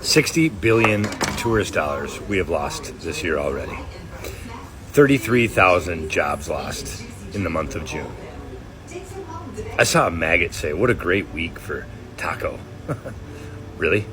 $60 billion tourist dollars we have lost this year already. 33,000 jobs lost in the month of June. I saw a maggot say, "What a great week for taco." Really?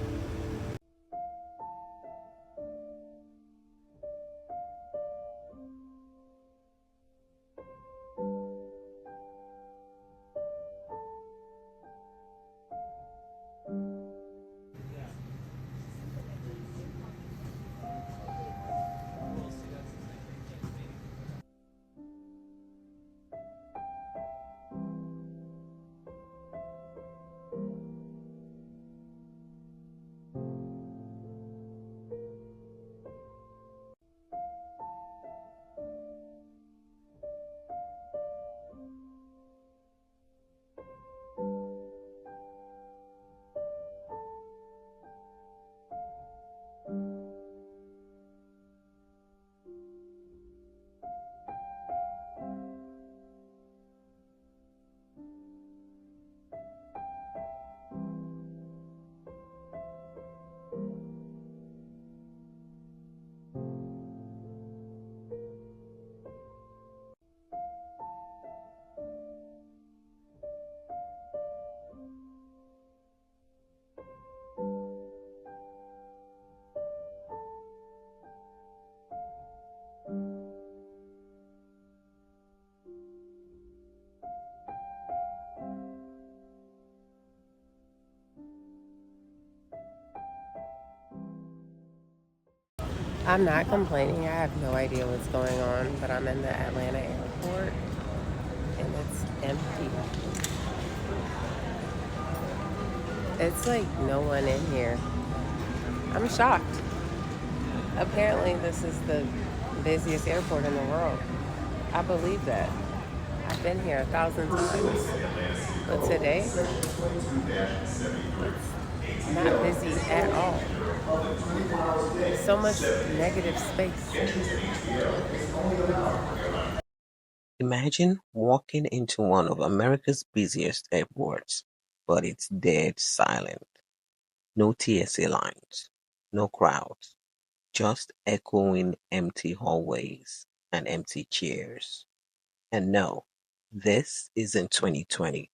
I'm not complaining. I have no idea what's going on, but I'm in the Atlanta airport and it's empty. It's like no one in here. I'm shocked. Apparently, this is the busiest airport in the world. I believe that. I've been here 1,000 times. But today, it's not busy at all. So much negative space. Imagine walking into one of America's busiest airports, but it's dead silent. No TSA lines, no crowds, just echoing empty hallways and empty chairs. And no, this isn't 2020.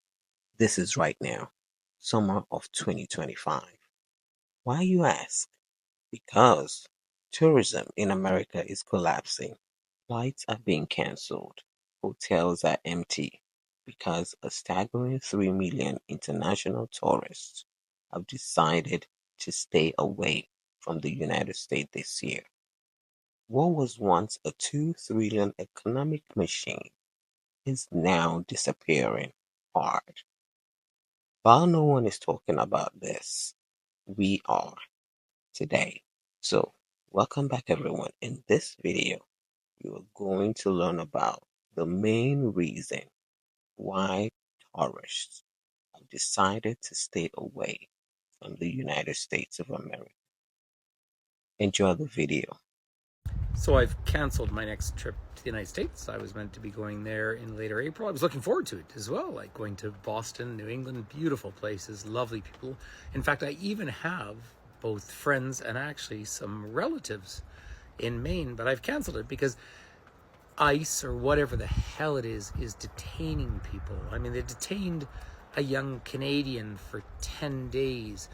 This is right now, summer of 2025. Why, you ask? Because tourism in America is collapsing. Flights are being cancelled. Hotels are empty because a staggering 3 million international tourists have decided to stay away from the United States this year. What was once a 2 trillion economic machine is now disappearing hard. While no one is talking about this, we are today. So, welcome back everyone. In this video, you are going to learn about the main reason why tourists have decided to stay away from the United States of America. Enjoy the video. So I've canceled my next trip to the United States. I was meant to be going there in later April. I was looking forward to it as well, like going to Boston, New England, beautiful places, lovely people. In fact, I even have both friends and actually some relatives in Maine, but I've canceled it because ICE or whatever the hell it is detaining people. I mean, they detained a young Canadian for 10 days.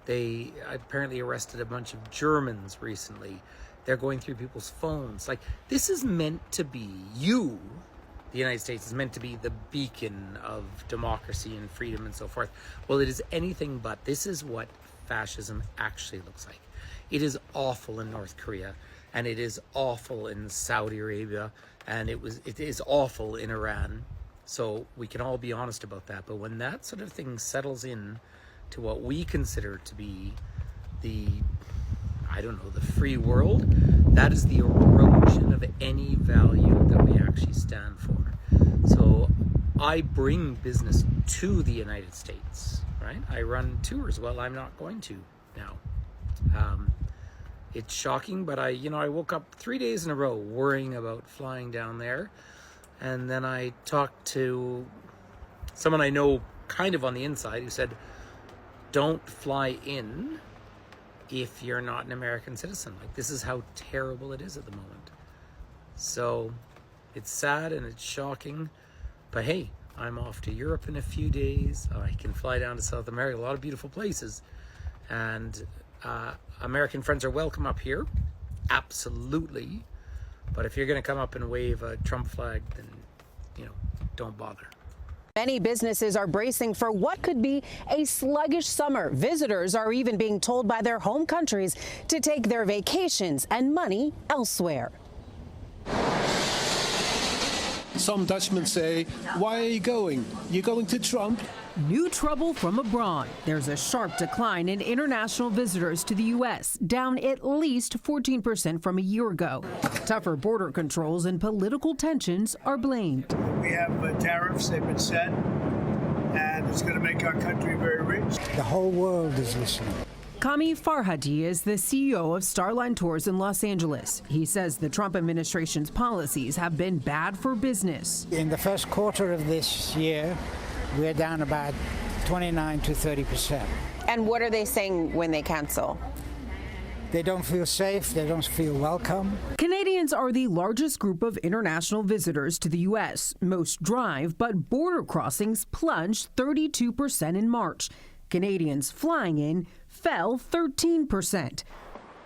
They apparently arrested a bunch of Germans recently. They're going through people's phones. Like, this is meant to be the United States is meant to be the beacon of democracy and freedom and so forth. Well, it is anything but. This is what fascism actually looks like. It is awful in North Korea, and it is awful in Saudi Arabia, and it is awful in Iran. So we can all be honest about that. But when that sort of thing settles in to what we consider to be the free world, that is the erosion of any value that we actually stand for. So I bring business to the United States, right? I run tours. Well, I'm not going to now. It's shocking, but I woke up 3 days in a row worrying about flying down there. And then I talked to someone I know kind of on the inside who said, don't fly in if you're not an American citizen. Like, this is how terrible it is at the moment. So it's sad and it's shocking, but hey, I'm off to Europe in a few days. I can fly down to South America, a lot of beautiful places. And American friends are welcome up here, absolutely. But if you're going to come up and wave a Trump flag, then, don't bother. Many businesses are bracing for what could be a sluggish summer. Visitors are even being told by their home countries to take their vacations and money elsewhere. Some Dutchmen say, why are you going? You're going to Trump? New trouble from abroad. There's a sharp decline in international visitors to the U.S., down at least 14% from a year ago. Tougher border controls and political tensions are blamed. We have tariffs, they've been set, and it's going to make our country very rich. The whole world is listening. Kami Farhadi is the CEO of Starline Tours in Los Angeles. He says the Trump administration's policies have been bad for business. In the first quarter of this year, we're down about 29 to 30%. And what are they saying when they cancel? They don't feel safe, they don't feel welcome. Canadians are the largest group of international visitors to the U.S. Most drive, but border crossings plunged 32% in March. Canadians flying in fell 13%.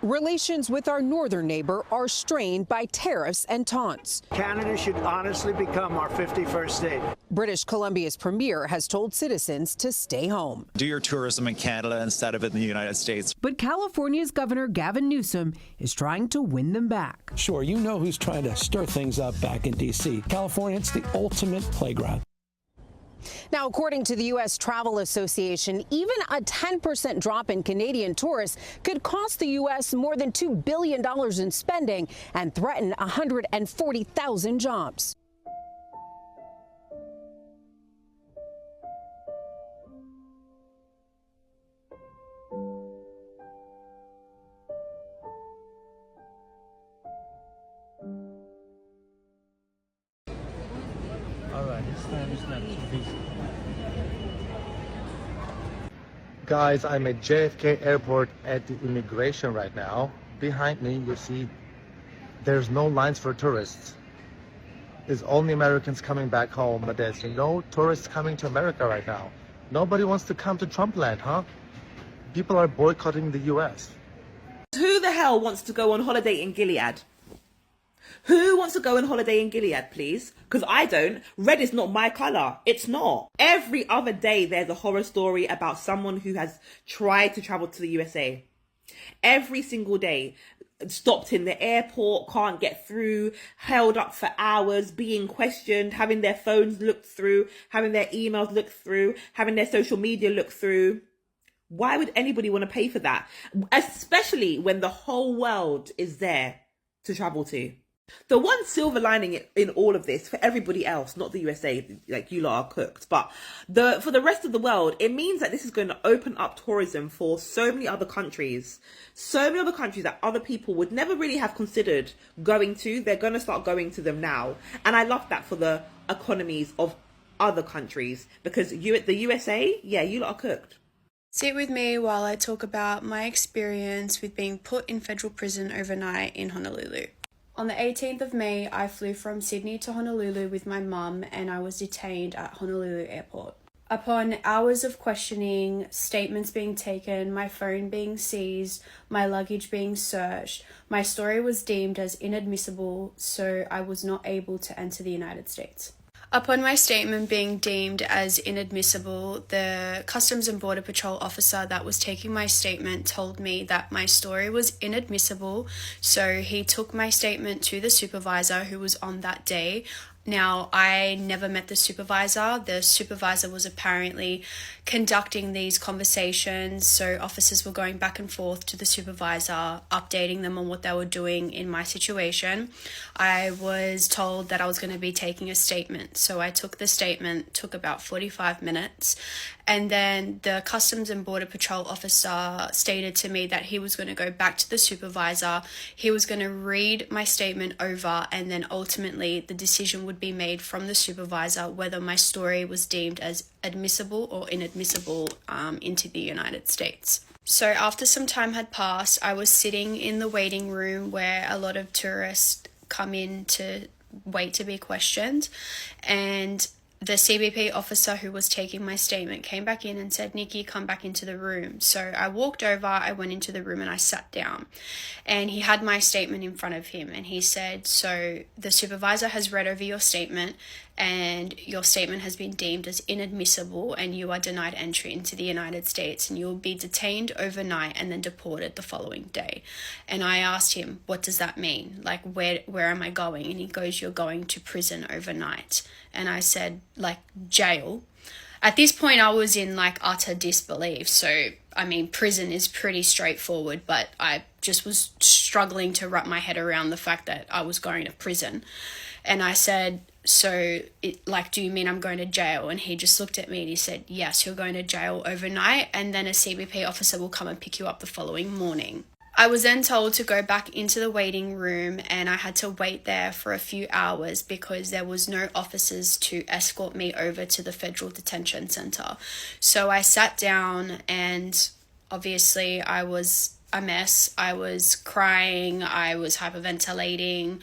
Relations with our northern neighbor are strained by tariffs and taunts. Canada should honestly become our 51st state. British Columbia's premier has told citizens to stay home. Do your tourism in Canada instead of in the United States. But California's Governor Gavin Newsom is trying to win them back. Sure, you know who's trying to stir things up back in D.C. California, it's the ultimate playground. Now, according to the U.S. Travel Association, even a 10% drop in Canadian tourists could cost the U.S. more than $2 billion in spending and threaten 140,000 jobs. Guys, I'm at JFK Airport at the immigration right now. Behind me, you see there's no lines for tourists. There's only Americans coming back home, but there's no tourists coming to America right now. Nobody wants to come to Trump land, huh? People are boycotting the US. Who the hell wants to go on holiday in Gilead? Who wants to go on holiday in Gilead, please? Because I don't. Red is not my colour. It's not. Every other day there's a horror story about someone who has tried to travel to the USA. Every single day. Stopped in the airport, can't get through, held up for hours, being questioned, having their phones looked through, having their emails looked through, having their social media looked through. Why would anybody want to pay for that? Especially when the whole world is there to travel to. The one silver lining in all of this for everybody else, not the USA, like you lot are cooked, but for the rest of the world, it means that this is going to open up tourism for so many other countries that other people would never really have considered going to. They're going to start going to them now. And I love that for the economies of other countries, because the USA, yeah, you lot are cooked. Sit with me while I talk about my experience with being put in federal prison overnight in Honolulu. On the 18th of May, I flew from Sydney to Honolulu with my mum, and I was detained at Honolulu Airport. Upon hours of questioning, statements being taken, my phone being seized, my luggage being searched, my story was deemed as inadmissible, so I was not able to enter the United States. Upon my statement being deemed as inadmissible, the Customs and Border Patrol officer that was taking my statement told me that my story was inadmissible, so he took my statement to the supervisor who was on that day. Now, I never met the supervisor. The supervisor was apparently conducting these conversations, so officers were going back and forth to the supervisor, updating them on what they were doing in my situation. I was told that I was going to be taking a statement, so I took the statement, took about 45 minutes, and then the Customs and Border Patrol officer stated to me that he was going to go back to the supervisor, he was going to read my statement over, and then ultimately the decision would be made from the supervisor whether my story was deemed as admissible or inadmissible into the United States. So after some time had passed, I was sitting in the waiting room where a lot of tourists come in to wait to be questioned, and the CBP officer who was taking my statement came back in and said, "Nikki, come back into the room." So I walked over, I went into the room and I sat down, and he had my statement in front of him, and he said, "So the supervisor has read over your statement, and your statement has been deemed as inadmissible, and you are denied entry into the United States, and you will be detained overnight and then deported the following day." And I asked him, "What does that mean? Like, where am I going?" And he goes, "You're going to prison overnight." And I said, "Like, jail?" At this point, I was in like utter disbelief. So, I mean, prison is pretty straightforward, but I just was struggling to wrap my head around the fact that I was going to prison. And I said, "So, do you mean I'm going to jail?" And he just looked at me and he said, "Yes, you're going to jail overnight, and then a CBP officer will come and pick you up the following morning." I was then told to go back into the waiting room, and I had to wait there for a few hours because there was no officers to escort me over to the Federal Detention Center. So I sat down, and obviously I was a mess. I was crying, I was hyperventilating.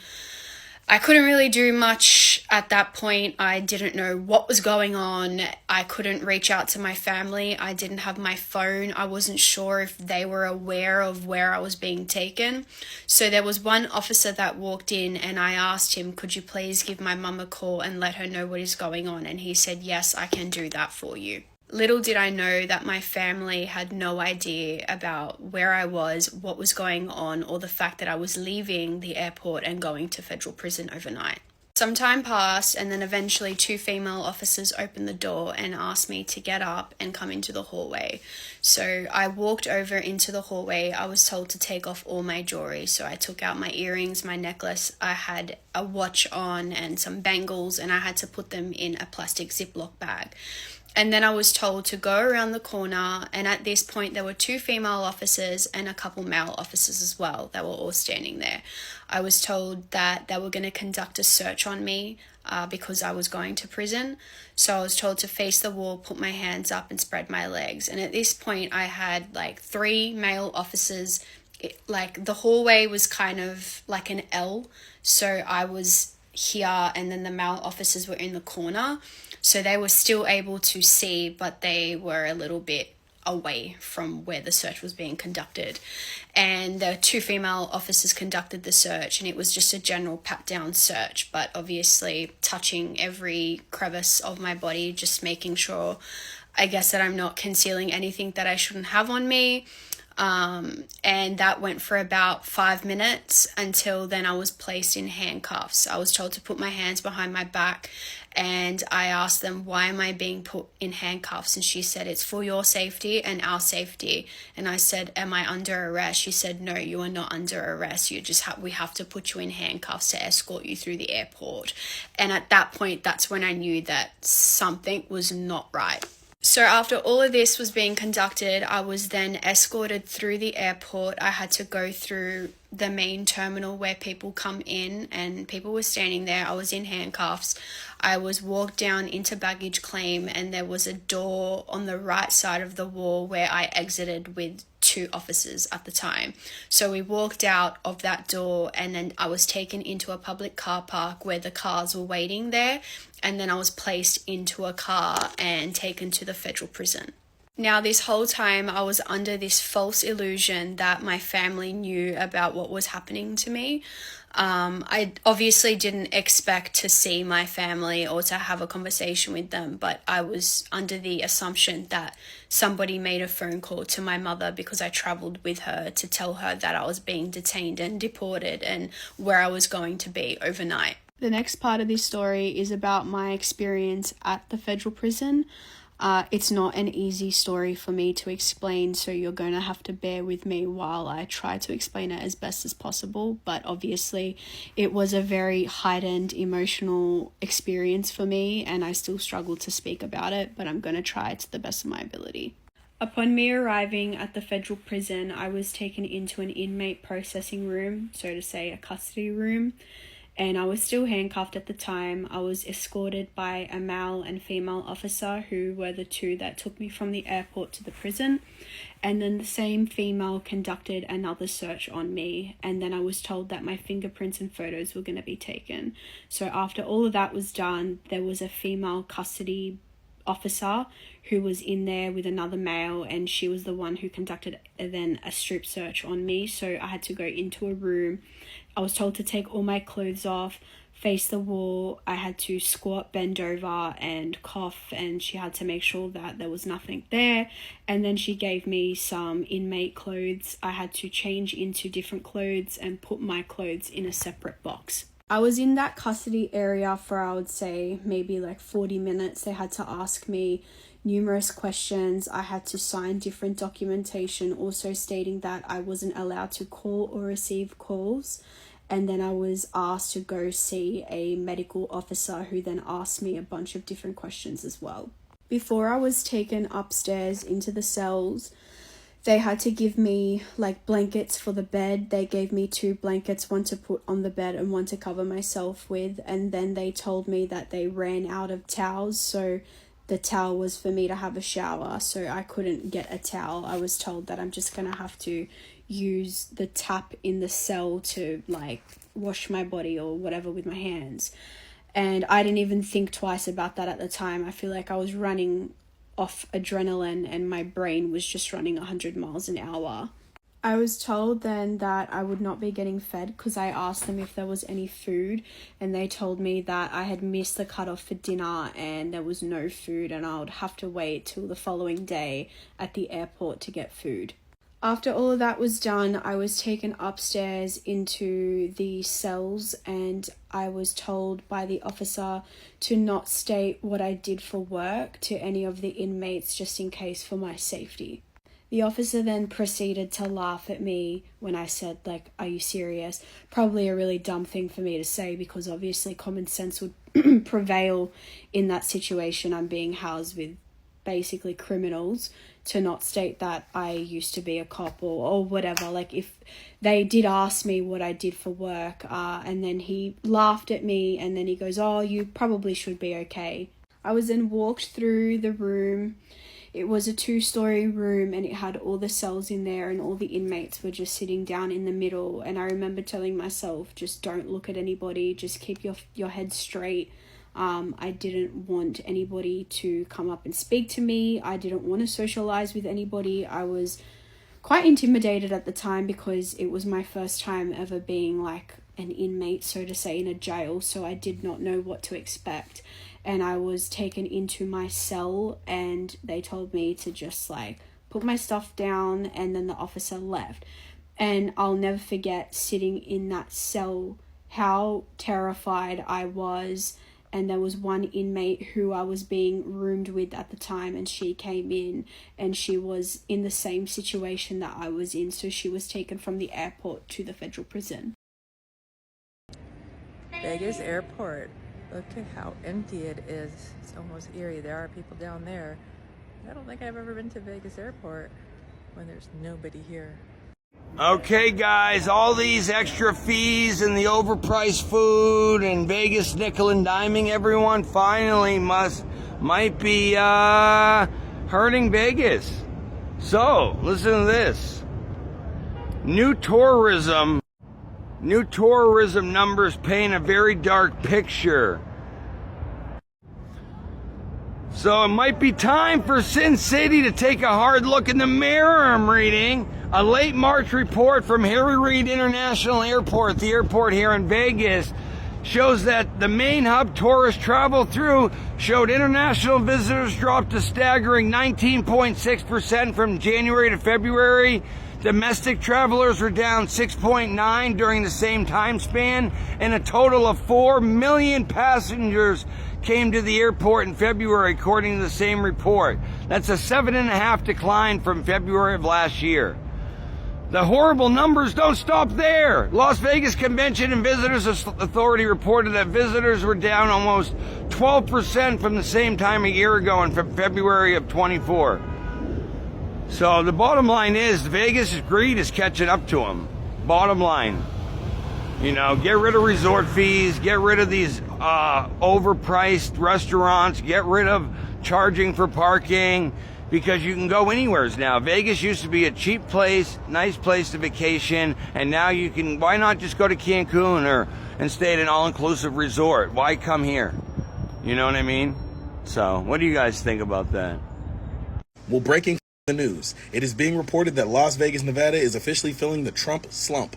I couldn't really do much at that point. I didn't know what was going on. I couldn't reach out to my family. I didn't have my phone. I wasn't sure if they were aware of where I was being taken. So there was one officer that walked in, and I asked him, "Could you please give my mum a call and let her know what is going on?" And he said, "Yes, I can do that for you." Little did I know that my family had no idea about where I was, what was going on, or the fact that I was leaving the airport and going to federal prison overnight. Some time passed, and then eventually 2 female officers opened the door and asked me to get up and come into the hallway. So I walked over into the hallway. I was told to take off all my jewelry. So I took out my earrings, my necklace. I had a watch on and some bangles, and I had to put them in a plastic Ziploc bag. And then I was told to go around the corner, and at this point there were 2 female officers and a couple male officers as well that were all standing there. I was told that they were going to conduct a search on me because I was going to prison. So I was told to face the wall, put my hands up and spread my legs. And at this point I had like 3 male officers. The hallway was kind of like an L. So I was here, and then the male officers were in the corner. So they were still able to see, but they were a little bit away from where the search was being conducted. And the 2 female officers conducted the search, and it was just a general pat-down search, but obviously touching every crevice of my body, just making sure, I guess, that I'm not concealing anything that I shouldn't have on me. And that went for about 5 minutes until then I was placed in handcuffs. I was told to put my hands behind my back, and I asked them, "Why am I being put in handcuffs?" And she said, "It's for your safety and our safety." And I said, "Am I under arrest?" She said, "No, you are not under arrest. You just we have to put you in handcuffs to escort you through the airport." And at that point, that's when I knew that something was not right. So after all of this was being conducted, I was then escorted through the airport. I had to go through the main terminal where people come in, and people were standing there. I was in handcuffs. I was walked down into baggage claim, and there was a door on the right side of the wall where I exited with 2 officers at the time. So we walked out of that door, and then I was taken into a public car park where the cars were waiting there, and then I was placed into a car and taken to the federal prison. Now, this whole time I was under this false illusion that my family knew about what was happening to me. I obviously didn't expect to see my family or to have a conversation with them, but I was under the assumption that somebody made a phone call to my mother because I traveled with her to tell her that I was being detained and deported and where I was going to be overnight. The next part of this story is about my experience at the federal prison. It's not an easy story for me to explain, so you're going to have to bear with me while I try to explain it as best as possible. But obviously, it was a very heightened emotional experience for me, and I still struggle to speak about it, but I'm going to try to the best of my ability. Upon me arriving at the federal prison, I was taken into an inmate processing room, so to say a custody room. and I was still handcuffed at the time. I was escorted by a male and female officer who were the two that took me from the airport to the prison. And then the same female conducted another search on me, and then I was told that my fingerprints and photos were going to be taken. So after all of that was done, there was a female custody officer who was in there with another male, and she was the one who conducted then a strip search on me. So I had to go into a room. I was told to take all my clothes off, face the wall. I had to squat, bend over and cough, and she had to make sure that there was nothing there. And then she gave me some inmate clothes. I had to change into different clothes and put my clothes in a separate box. I was in that custody area for, I would say, maybe like 40 minutes. They had to ask me numerous questions. I had to sign different documentation also stating that I wasn't allowed to call or receive calls. And then I was asked to go see a medical officer who then asked me a bunch of different questions as well. Before I was taken upstairs into the cells, they had to give me like blankets for the bed. They gave me 2 blankets, one to put on the bed and one to cover myself with. And then they told me that they ran out of towels. So the towel was for me to have a shower. So I couldn't get a towel. I was told that I'm just going to have to use the tap in the cell to like wash my body or whatever with my hands. And I didn't even think twice about that at the time. I feel like I was running off adrenaline and my brain was just running 100 miles an hour. I was told then that I would not be getting fed because I asked them if there was any food, and they told me that I had missed the cutoff for dinner and there was no food and I would have to wait till the following day at the airport to get food. After all of that was done, I was taken upstairs into the cells and I was told by the officer to not state what I did for work to any of the inmates just in case for my safety. The officer then proceeded to laugh at me when I said, like, are you serious? Probably a really dumb thing for me to say because obviously common sense would prevail in that situation. I'm being housed with basically criminals, to not state that I used to be a cop or whatever. Like, if they did ask me what I did for work, and then he laughed at me and then he goes, oh, you probably should be okay. I was then walked through the room. It was a 2-story room and it had all the cells in there and all the inmates were just sitting down in the middle. And I remember telling myself, just don't look at anybody, just keep your head straight. I didn't want anybody to come up and speak to me. I didn't want to socialize with anybody. I was quite intimidated at the time because it was my first time ever being like an inmate, so to say, in a jail. So I did not know what to expect. And I was taken into my cell and they told me to just like put my stuff down, and then the officer left. And I'll never forget sitting in that cell, how terrified I was. And there was one inmate who I was being roomed with at the time, and she came in and she was in the same situation that I was in. So she was taken from the airport to the federal prison. Vegas airport. Look at how empty it is. It's almost eerie. There are people down there. I don't think I've ever been to Vegas airport when there's nobody here. Okay, guys, all these extra fees and the overpriced food and Vegas nickel and diming everyone finally might be hurting Vegas. So, listen to this. New tourism numbers paint a very dark picture. So it might be time for Sin City to take a hard look in the mirror. I'm reading a late March report from Harry Reid International Airport, the airport here in Vegas, shows that the main hub tourists travel through showed international visitors dropped a staggering 19.6% from January to February. Domestic travelers were down 6.9% during the same time span, and a total of 4 million passengers came to the airport in February, according to the same report. That's a 7.5% decline from February of last year. The horrible numbers don't stop there. Las Vegas Convention and Visitors Authority reported that visitors were down almost 12% from the same time a year ago in February of 24. So the bottom line is Vegas' greed is catching up to them. Bottom line. You know, get rid of resort fees, get rid of these overpriced restaurants, get rid of charging for parking, because you can go anywhere now. Vegas used to be a cheap place, nice place to vacation, and now you can, why not just go to Cancun and stay at an all-inclusive resort? Why come here? You know what I mean? So, what do you guys think about that? Well, breaking the news. It is being reported that Las Vegas, Nevada is officially feeling the Trump slump.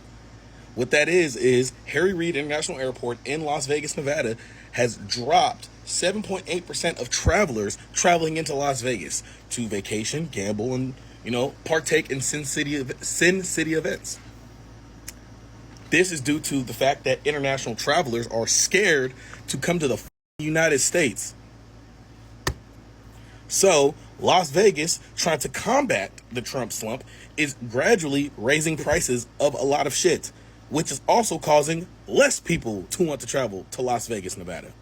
What that is Harry Reid International Airport in Las Vegas, Nevada has dropped 7.8% of travelers traveling into Las Vegas to vacation, gamble, and, partake in Sin City events. This is due to the fact that international travelers are scared to come to the United States. So, Las Vegas, trying to combat the Trump slump, is gradually raising prices of a lot of shit, which is also causing less people to want to travel to Las Vegas, Nevada.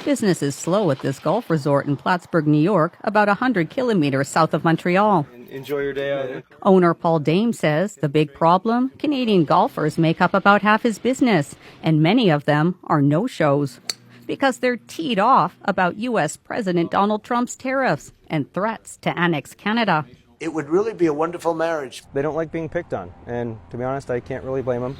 Business is slow at this golf resort in Plattsburgh, New York, about 100 kilometers south of Montreal. Enjoy your day out here. Owner Paul Dame says the big problem, Canadian golfers make up about half his business, and many of them are no-shows because they're teed off about U.S. President Donald Trump's tariffs and threats to annex Canada. It would really be a wonderful marriage. They don't like being picked on, and to be honest, I can't really blame them.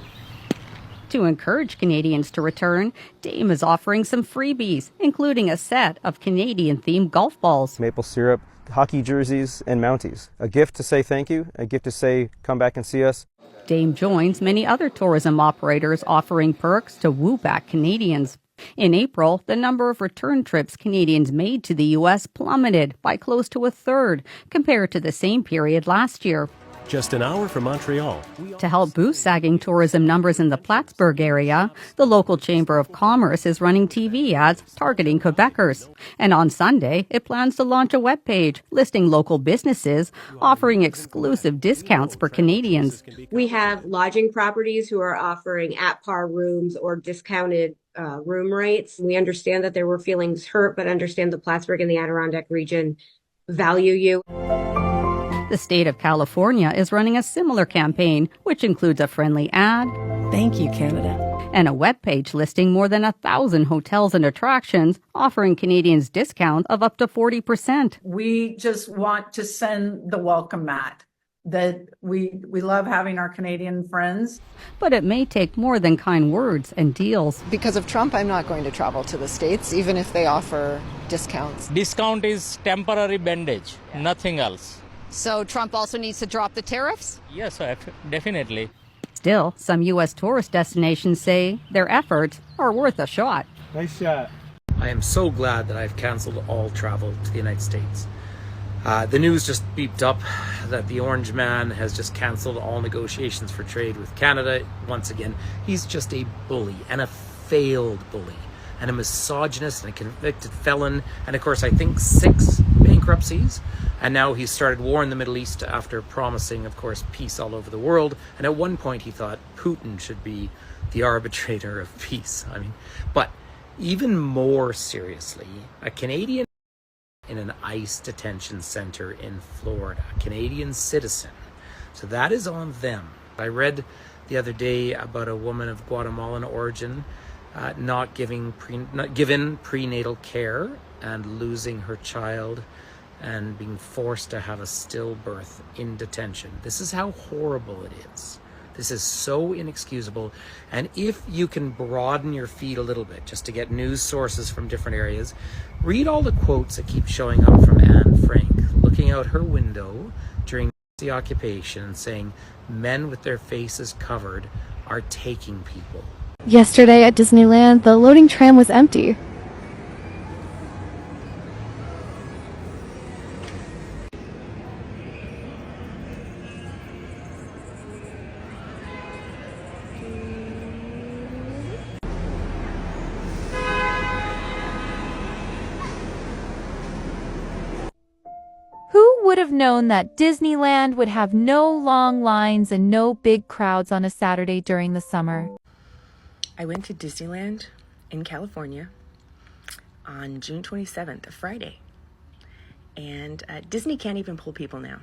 To encourage Canadians to return, Dame is offering some freebies, including a set of Canadian-themed golf balls. Maple syrup, hockey jerseys, and Mounties. A gift to say thank you, a gift to say come back and see us. Dame joins many other tourism operators offering perks to woo back Canadians. In April, the number of return trips Canadians made to the U.S. plummeted by close to a third compared to the same period last year. Just an hour from Montreal. To help boost sagging tourism numbers in the Plattsburgh area, the local Chamber of Commerce is running TV ads targeting Quebecers. And on Sunday, it plans to launch a webpage listing local businesses offering exclusive discounts for Canadians. We have lodging properties who are offering at-par rooms or discounted room rates. We understand that there were feelings hurt, but understand the Plattsburgh and the Adirondack region value you. The state of California is running a similar campaign, which includes a friendly ad. Thank you, Canada. And a webpage listing more than 1,000 hotels and attractions, offering Canadians discounts of up to 40%. We just want to send the welcome mat that we love having our Canadian friends. But it may take more than kind words and deals. Because of Trump, I'm not going to travel to the States, even if they offer discounts. Discount is temporary bandage, nothing else. So Trump also needs to drop the tariffs? Yes, definitely. Still, some U.S. tourist destinations say their efforts are worth a shot. Nice shot. I am so glad that I've canceled all travel to the United States. The news just beeped up that the Orange Man has just canceled all negotiations for trade with Canada. Once again, he's just a bully and a failed bully and a misogynist and a convicted felon. And of course, I think 6 bankruptcies. And now he's started war in the Middle East after promising, of course, peace all over the world. And at one point he thought Putin should be the arbitrator of peace. But even more seriously, a Canadian in an ICE detention center in Florida, a Canadian citizen. So that is on them. I read the other day about a woman of Guatemalan origin not given prenatal care and losing her child and being forced to have a stillbirth in detention. This is how horrible it is. This is so inexcusable. And if you can broaden your feed a little bit just to get news sources from different areas, read all the quotes that keep showing up from Anne Frank, looking out her window during the occupation and saying men with their faces covered are taking people. Yesterday at Disneyland, the loading tram was empty. Who would have known that Disneyland would have no long lines and no big crowds on a Saturday during the summer? I went to Disneyland in California on June 27th, a Friday. And Disney can't even pull people now.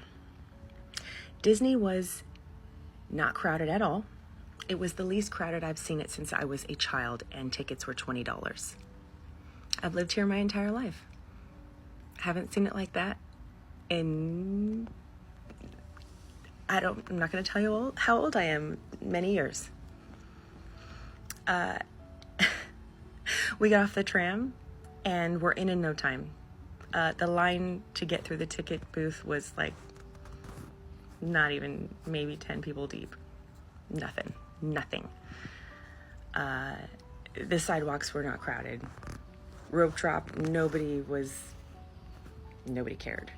Disney was Not crowded at all. It was the least crowded I've seen it since I was a child, and tickets were $20. I've lived here my entire life. Haven't seen it like that in, I'm not going to tell you how old I am, many years. We got off the tram and we're in no time. The line to get through the ticket booth was like not even maybe 10 people deep. Nothing. The sidewalks were not crowded. Rope drop, nobody cared.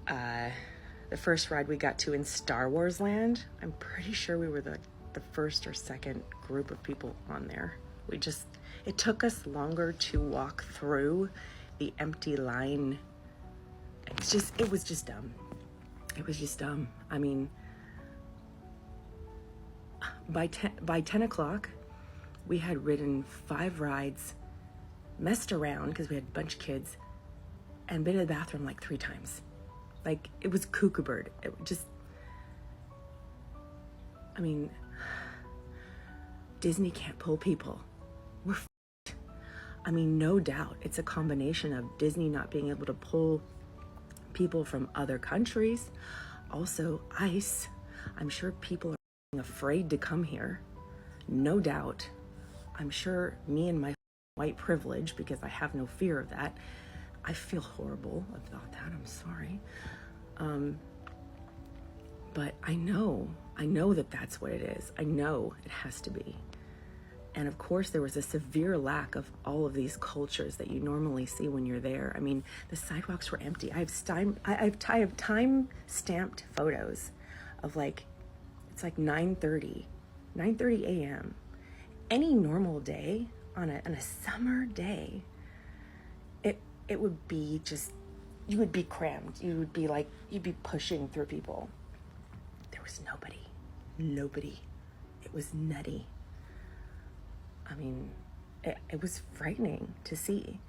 The first ride we got to in Star Wars Land, I'm pretty sure we were the first or second group of people on there. It took us longer to walk through the empty line. It was just dumb. It was just dumb. I mean, by 10 o'clock, we had ridden 5 rides, messed around because we had a bunch of kids, and been to the bathroom like 3 times. Like, it was cuckoo bird. It just, I mean, Disney can't pull people. We're f***ed. I mean, no doubt it's a combination of Disney not being able to pull people from other countries. Also, ICE. I'm sure people are afraid to come here. No doubt. I'm sure me and my white privilege, because I have no fear of that, I feel horrible about that. I'm sorry. But I know that that's what it is. I know it has to be. And of course, there was a severe lack of all of these cultures that you normally see when you're there. I mean, the sidewalks were empty. I have time-stamped photos of it's like 9:30 a.m. Any normal day, on a summer day, it would be just, you would be crammed. You'd be pushing through people. There was nobody. It was nutty. I mean, it was frightening to see.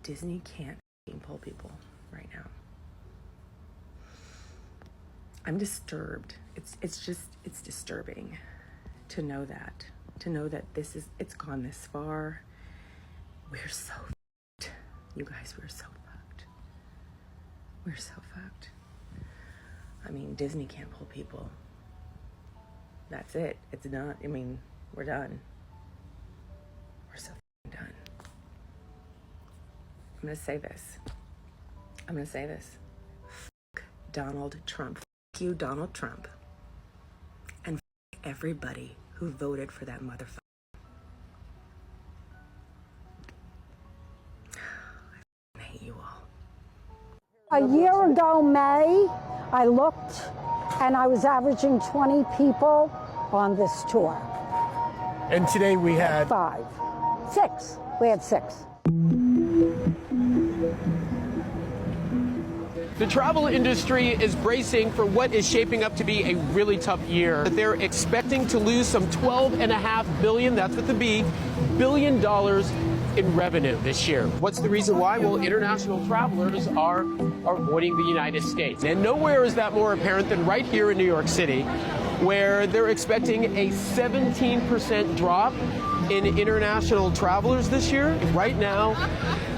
Disney can't pull people right now. I'm disturbed. It's disturbing to know that it's gone this far. We're so fucked. You guys, we're so fucked. We're so fucked. I mean, Disney can't pull people. That's it. It's done. I mean, we're done. We're so done. I'm gonna say this. Fuck Donald Trump. Fuck you, Donald Trump. And fuck everybody who voted for that motherfucker. I hate you all. A year ago, May, I looked and I was averaging 20 people on this tour. And today we had 6. We had 6. The travel industry is bracing for what is shaping up to be a really tough year. They're expecting to lose some $12.5 billion, that's with the B, billion dollars in revenue this year. What's the reason why? Well, international travelers are avoiding the United States. And nowhere is that more apparent than right here in New York City, where they're expecting a 17% drop in international travelers this year. Right now,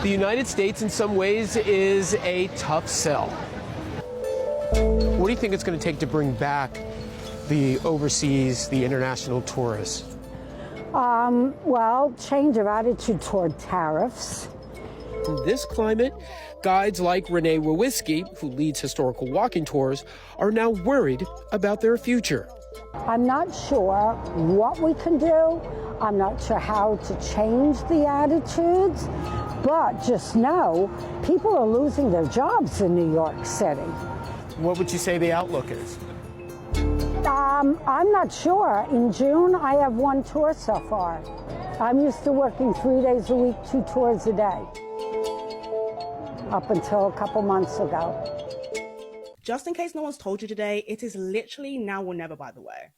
the United States in some ways is a tough sell. What do you think it's going to take to bring back the overseas, the international tourists? Well, change of attitude toward tariffs. In this climate, guides like Renee Wawiski, who leads historical walking tours, are now worried about their future. I'm not sure what we can do. I'm not sure how to change the attitudes, but just know people are losing their jobs in New York City. What would you say the outlook is? I'm not sure. In June, I have 1 tour so far. I'm used to working 3 days a week, 2 tours a day, up until a couple months ago. Just in case no one's told you today, it is literally now or never, by the way.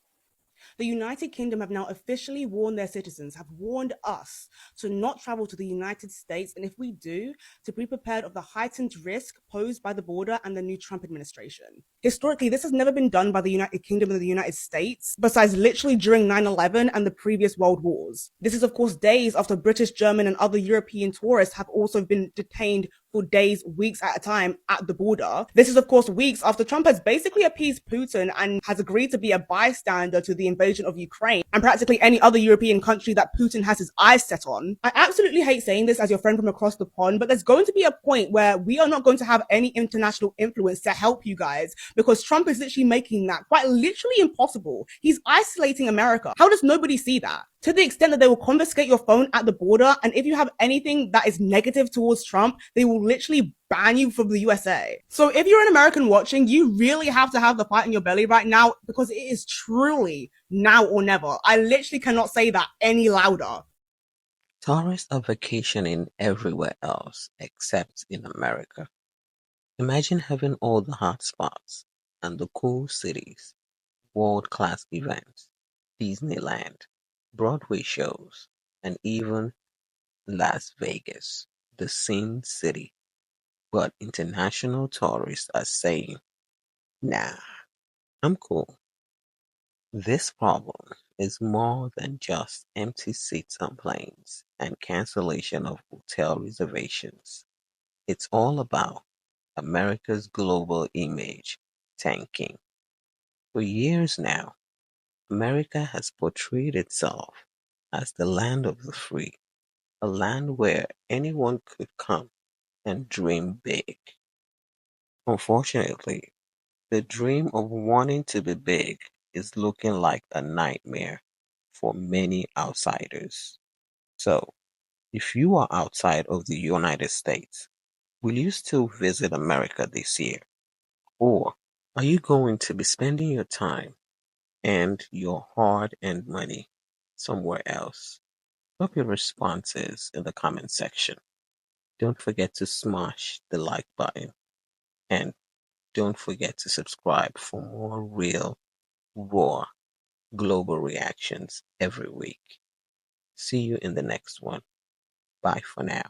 The United Kingdom have now officially warned their citizens, have warned us to not travel to the United States, and if we do, to be prepared of the heightened risk posed by the border and the new Trump administration. Historically, this has never been done by the United Kingdom and the United States, besides literally during 9/11 and the previous world wars. This is, of course, days after British, German, and other European tourists have also been detained for days, weeks at a time at the border. This is, of course, weeks after Trump has basically appeased Putin and has agreed to be a bystander to the invasion of Ukraine and practically any other European country that Putin has his eyes set on. I absolutely hate saying this as your friend from across the pond, but there's going to be a point where we are not going to have any international influence to help you guys because Trump is literally making that quite literally impossible. He's isolating America. How does nobody see that? To the extent that they will confiscate your phone at the border, and if you have anything that is negative towards Trump, they will literally ban you from the USA. So if you're an American watching, you really have to have the fight in your belly right now because it is truly now or never. I literally cannot say that any louder. Tourists are vacationing everywhere else except in America. Imagine having all the hot spots and the cool cities, world-class events, Disneyland, Broadway shows, and even Las Vegas, the Sin City. But international tourists are saying, nah, I'm cool. This problem is more than just empty seats on planes and cancellation of hotel reservations. It's all about America's global image tanking. For years now, America has portrayed itself as the land of the free, a land where anyone could come and dream big. Unfortunately, the dream of wanting to be big is looking like a nightmare for many outsiders. So, if you are outside of the United States, will you still visit America this year? Or are you going to be spending your time and your hard-earned money somewhere else? Drop your responses in the comment section. Don't forget to smash the like button and don't forget to subscribe for more real, raw, global reactions every week. See you in the next one. Bye for now.